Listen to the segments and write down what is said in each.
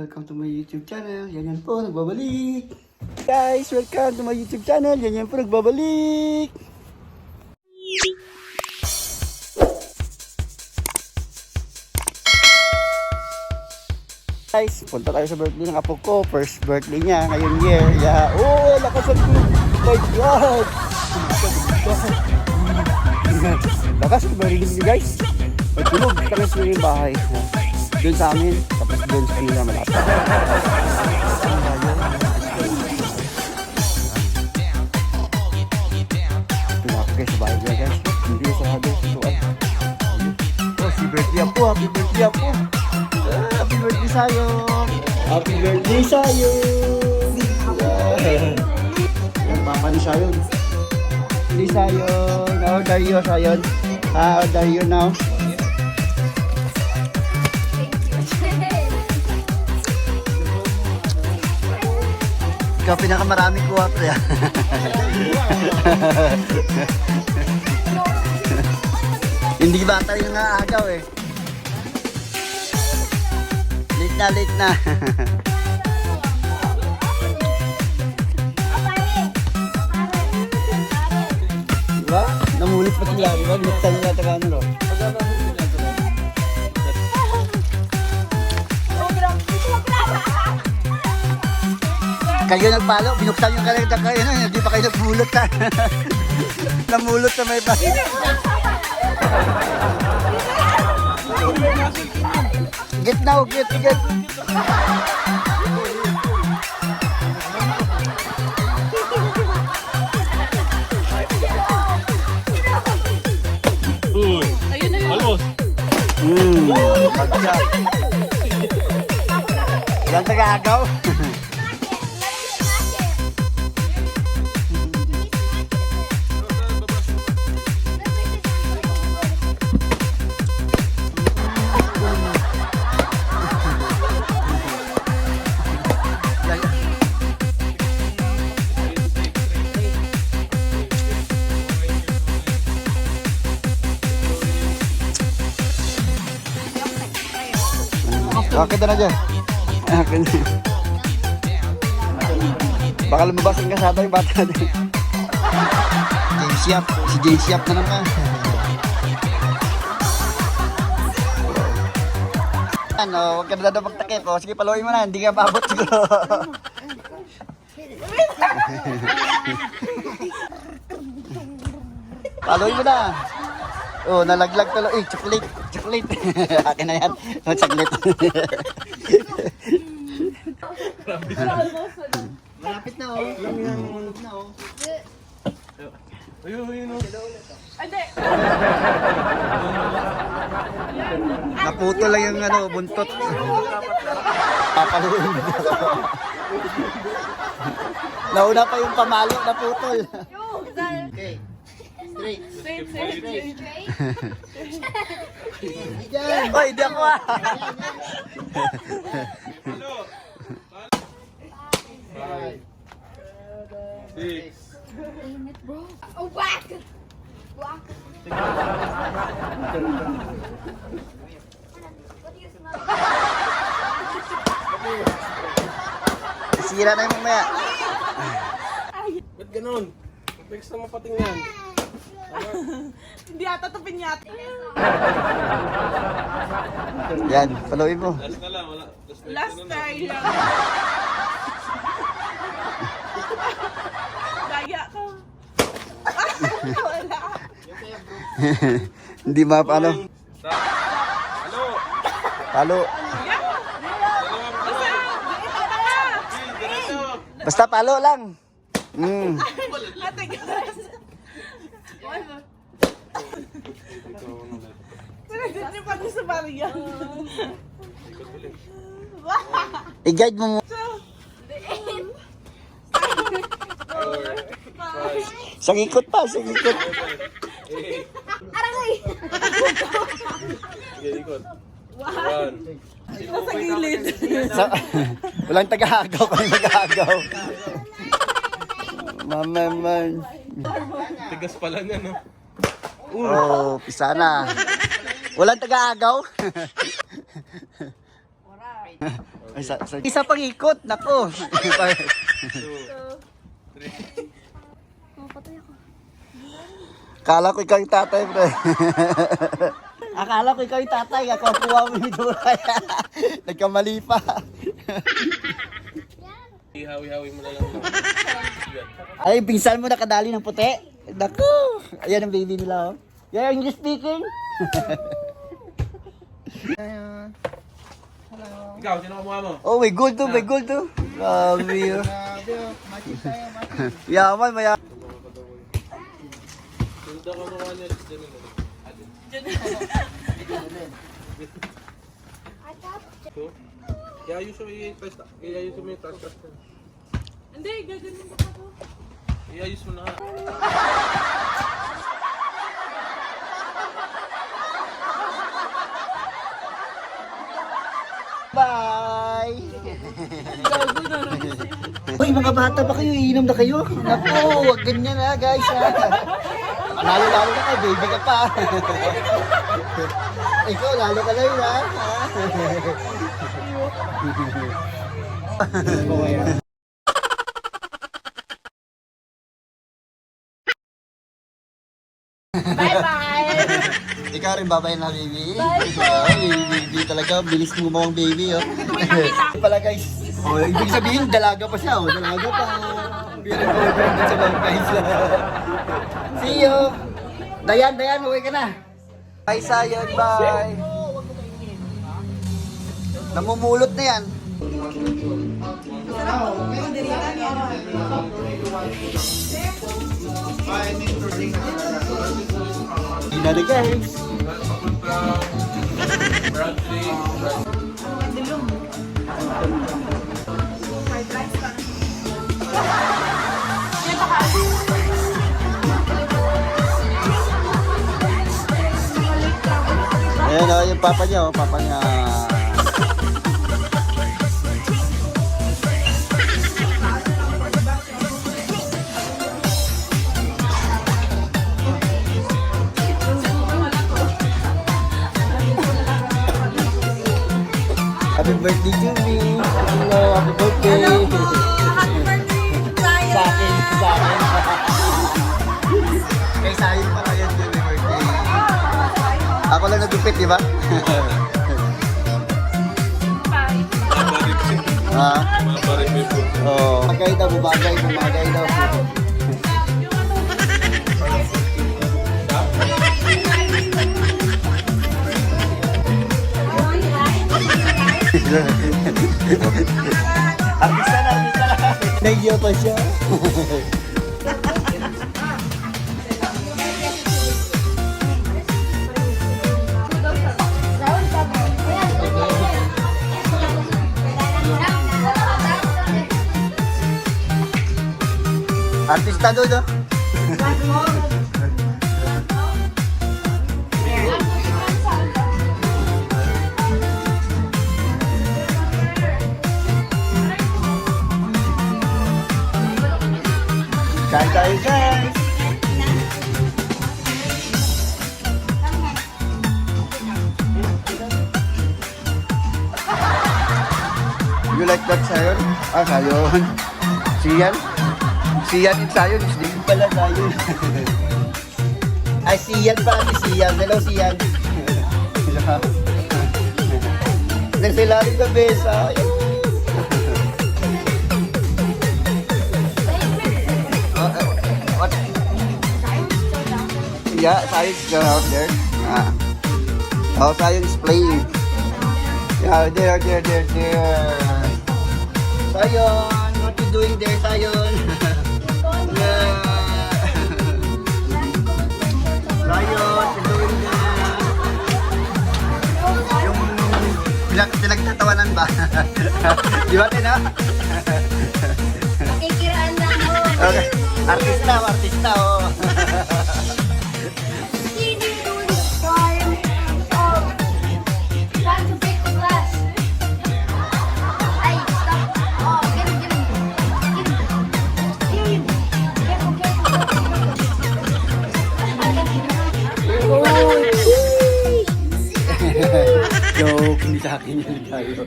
welcome to my YouTube channel. Yan po, nagbabalik. Guys, welcome to my YouTube channel. Yan po, nagbabalik. Guys, punta tayo sa birthday ng apo ko. First birthday niya ngayong year. Yeah. Oh, lakas ang my God. Lakas ang marinig niyo guys. Matulog, takas mo yung bahay. Doon sa amin, tapos doon sa kanila malapit. Pinapagay guys sa bahay niya guys. Hindi sa hagay sa tuwan. Oh, si birthday po. Happy birthday po. Happy birthday sa'yo. Happy birthday sa'yo. Yan, papa ni Sayon. Hindi Sayon. How old are you, Sayon? How old are you now? Ikaw pinakamaraming kuha pre. Hindi bata yung naagaw eh. Late na. Diba? Namulit pa sila, diba? Binuksan nila taga ano, no? Kayo nagpalo, binuksan yung kalagda kayo, no? Hindi pa kayo nagmulot ha. Namulot na may basi. Get now, get. Ayun na yun. Almost. Pagka. Yan taga-agaw. Akin na dyan. Akin na. Baka lumabas ang kasama yung bata din. James Yap. Si James Yap na naman. Ano, huwag ka na daw magtakip. O, sige, paluin mo na. Hindi ka paabot siguro. Paluin mo na. Oh, nalaglag talo. Eh, chocolate. Akin na yan. Oh, chocolate. Malapit na oh. Malapit na oh. Ayun. Hindi. Naputo lang yung ano, buntot. Papaluin. Nauna pa yung pamalo, naputol. Okay. Straight. Oy, di ako ah. Hello. 5, 6. Oh, whack! Sira na yung mamaya. Ba't ganun? Text na mapating yan. Hindi ata ito pinyat. Yan, paluin mo. Last na lang, wala. Last try lang. Daya ka. Wala. Hindi mapano. Hello. Palo. Diretso. Basta palo lang. Ate, guys. Pinagdit niyo pa sa Maria. I-guide mo mo. Sa ikot pa, sa ikot. Aray! Sige, ikot. 1. Nasa gilid. Walang taga-agaw, kami mag-agaw. Mamaman. Tigas pala niya, no? Oh, pisa na. Walang taga-agaw. Ay, isa pang ikot, nako. Akala ko ikaw yung tatay, bro. Akala ko ikaw yung tatay, ako ang kuha mo yung duray. Nagkamali pa. Ihawi-hawi mo na lang. Ay, pinsan mo nakadali ng puti. Naku, ayan ang baby nila, oh. Yeah, English speaking. Ikaw, sino ka mukha mo? Oh, may gold to, may gold to. Grabe, oh. Yaman, maya. Ganda ka mukha niya. Iayos mo yung touch. Hindi, gaganin mo ako. Iayos mo na nga. Bye! Uy, mga bata pa kayo, iinom na kayo. Naku, wag ganyan ha, guys ha. Lalo-lalo na kayo, baby ka pa. Ikaw, lalo ka na yun ha. Bye-bye! Ikaw rin babae na baby. Ay, baby talaga, bilis mo mawang baby oh. Pala guys. Oh, ibig sabihin dalaga pa siya oh, dalaga pa. Beautiful din sa mga guys. See you. Dayan, uwi ka na. Bye Sayon, bye. Namumulot na yan. Hindi na guys. Ayan o, yung papa niya, papa niya. Happy birthday to me. Hello, happy birthday. Happy birthday, Ryan! Sa akin. Kay Sayon pala yan, happy birthday. Ako lang nagupit, di ba? Ha? Oo. Bagay daw, bumagay daw. Artista na. Nagyo pa siya. Artista doon, oh. Kain tayo guys! You like that Sayon? Ah, Sayon. Siyan? Siyan and Sayon is different pala Sayon. Ay, Siyan pa kami Siyan. Hello Siyan. Nagsila rin kami Sayon. What? Yeah, Sayon's out there. Oh, Sayon is playing. Yeah, there. Sayon, what you doing there, Sayon? Sayon, what you doing there? Yung pinagtatawanan ba? Di ba din, ha? Nakikiraan lang mo. Okay. Artista, oh. Joke, hindi sa akin yun tayo.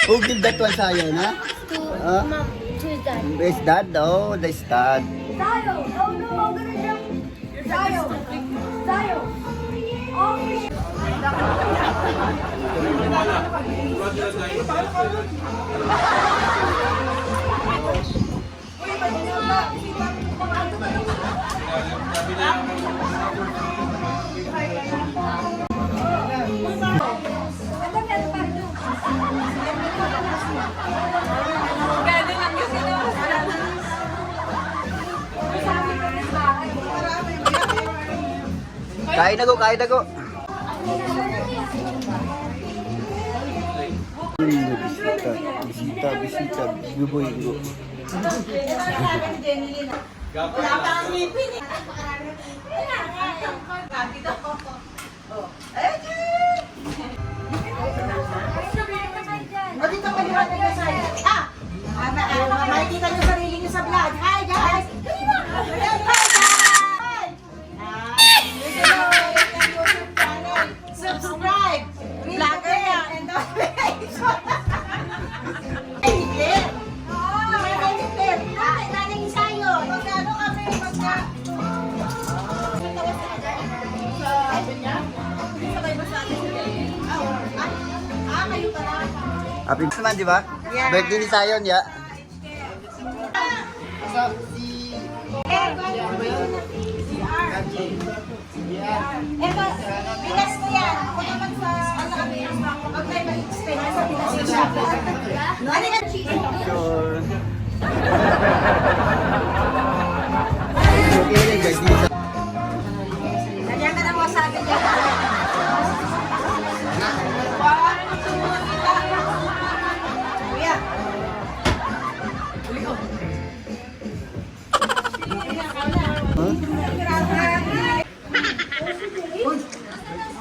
Who give that one sa'yo, na? Huh? Who's that? Is that? Oh, that's that. Tayo! Oh no, I'm gonna jump! Tayo! Tayo! Kain na ko, kain na ko. Bisita, bisita, bisita, guboy, gubo. Wala pa ang ngipin eh. O dito ka liwanag na sa'yo. Makikita niyo sarili niyo sa vlog. Hi guys! Hi guys! Subscribe! Vlogger yan! And notification! Ay, Hitler! Ay, Hitler! Nanay sa'yo! Magkano kami magka... Sabi niya? Sabay ba sa atin? Kayo pala. Happy naman, di ba? Yeah. Birthday ni Sayon, ya. Eto, Pinas ko yan. Ako naman sa Huwag tayo mag-explain. Nasa Pinas ko siya. Ano yan? Sure. Okay, guys, dito. Nandiyan ka na mo sa akin dyan. Kuya.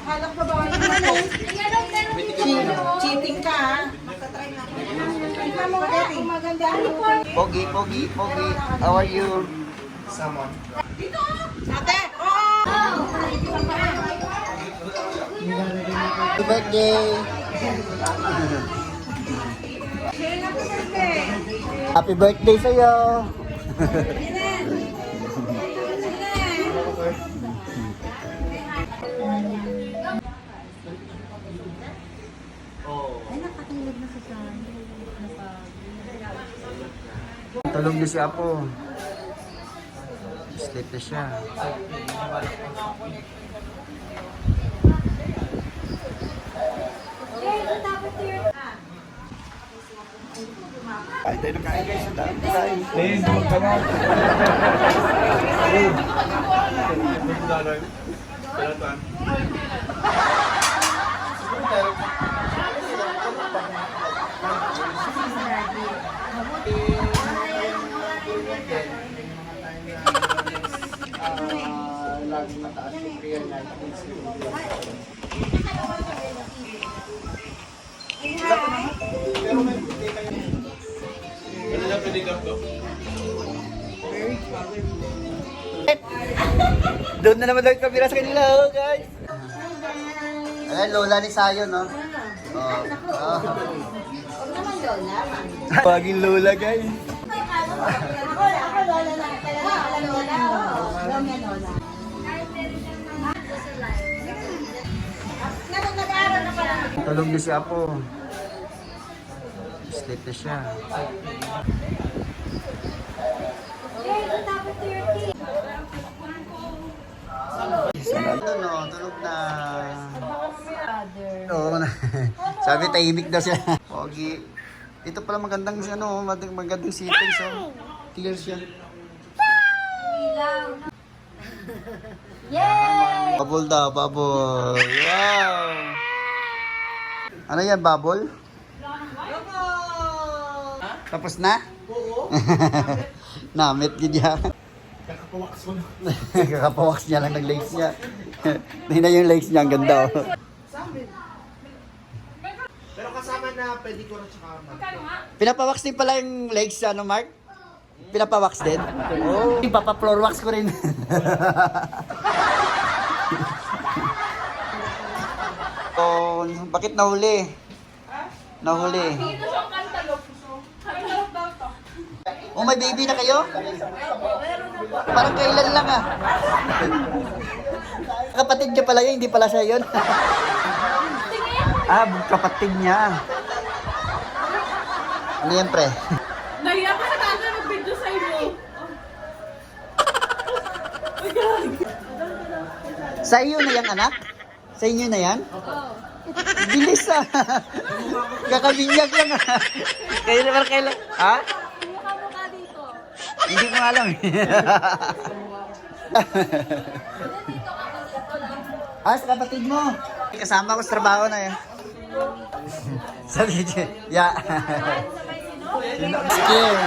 Akala ko ba cheating ka ha? Tingnan mo nga kung maganda ang Pogi, Pogi, Pogi. How are you? Ate! Oo! Happy birthday! Happy birthday sa'yo! Tulog na si Apo. Sleep na siya. Kain tayo ng kain guys. Ang dami kain. Lagi mataas yung prayer night. Ano na pwede ka to? Doon na naman ang kamera sa kanila, oh, guys. Ayan, lola ni Sayon, no? Oh. Huwag naman lola. Paging lola, guys. Ako lola lang. Talaga ako lola. Lola lola. Nag-aaral na pala. Tulog na si Apo. Sleep na siya. Ito no, tulog na. Oo na. Sabi tahimik daw siya. Pogi. Ito pala magandang ano, magandang sitting so. Clear siya. Yay! Bubble daw, bubble. Wow! Ano yan, bubble? Tapos na? Oo. Namit niya. Kakapawax niya lang ng legs niya. Tingnan yung legs niya, ang ganda oh. Pero kasama na pedicure at saka Pinapawax din pala yung legs, ano Mark? Pinapawax din? Oo. Oh. Papa-floor wax ko rin. Oh, bakit nahuli? Nahuli. Oh, may baby na kayo? Parang kailan lang ah. Kapatid niya pala yun, hindi pala siya yun. Ah, kapatid niya. Ano yan, pre? Nahiya ko sa kanya mag-video sa inyo. Sa iyo na yan, anak? Sa inyo na yan? Bilis ah. Kakabinyag lang ah. Kayo naman kailan? Ha? Mukha-mukha dito. Hindi ko alam eh. Ah, sa kapatid mo. Kasama ko sa trabaho na yan. Sabi niya, yeah. Skill.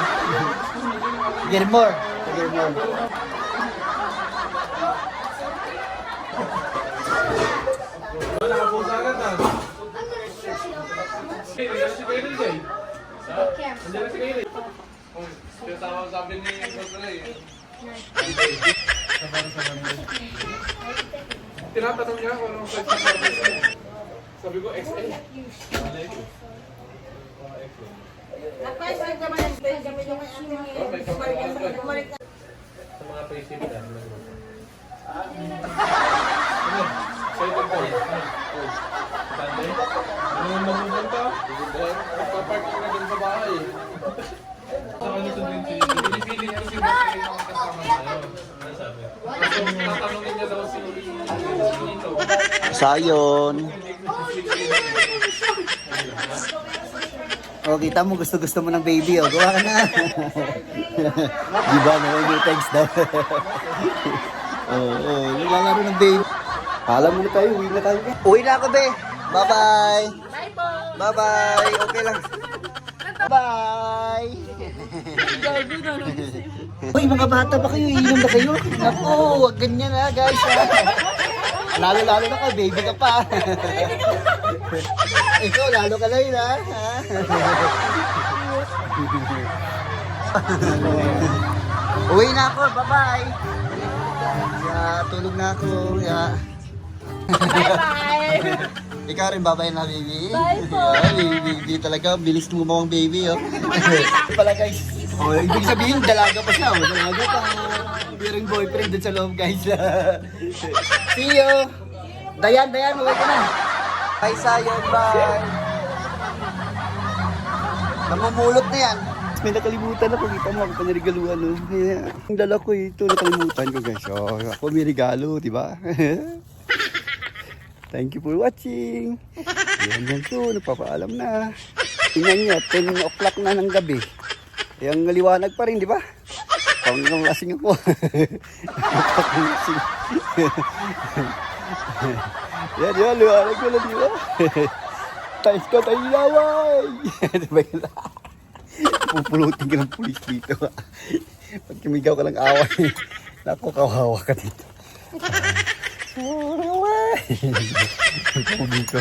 Gilmore. Gilmore. Nakapusa agad ah. Hey, nandiyan si Kaylin Jay. Nandiyan si Kaylin. Oh, kaya tama sabi ni Dr. Tinatanong niya kung anong size ng service. Sabi ko, XL. Sa mga pre-save na. Excited ko. Sunday? Ano mapupunta? Pagpapark ka na din sa bahay. Saka nito din si pinipilit ko si Dr. yung kasama ngayon. Ano sabi? So, tatanungin niya daw si Nito. Sayon. Oh, kita mo, gusto mo ng baby, oh. Gawa ka na. Diba, no? Thanks daw. Oo, naglalaro ng baby. Alam mo na tayo, uwi na tayo. Uwi na ako, be. Bye-bye. Bye po. Bye-bye. Okay lang. Bye. Uy, mga bata ba kayo? Iinom na kayo? Naku, wag ganyan ha, guys. Ha? Lalo-lalo na ka, baby ka pa. Ikaw, lalo ka na yun, ha? Uwi na ako, bye-bye. Tulog na ako. Bye-bye. Ikaw rin, bye-bye na, baby. Bye po. Baby talaga, bilis lumawang baby, oh. Pala, guys. Oh, ibig sabihin, dalaga pa siya, oh. Dalaga pa. Meron boyfriend dun sa loob, guys. See you. Dayan, uwi ka na. Bye, Sayon, bye. Namumulot na yan. May nakalimutan ako, kita mo ako pa niregaluhan, no? Ang dala ko ito, nakalimutan ko, guys. Oh, ako may regalo, di ba? Thank you for watching. Yan po, nagpapaalam na. Tingnan nyo, 10 o'clock na ng gabi. Yung liwanag pa rin, di ba? Panggang lasing ako. Panggang lasing. Yan, liwanag ko lang, di ba? Tais ko tayo laway. Diba yun? Pupulutin ka ng pulis dito. Pag kumigaw ka ng away, naku, kawawa ka dito. Pugi ko.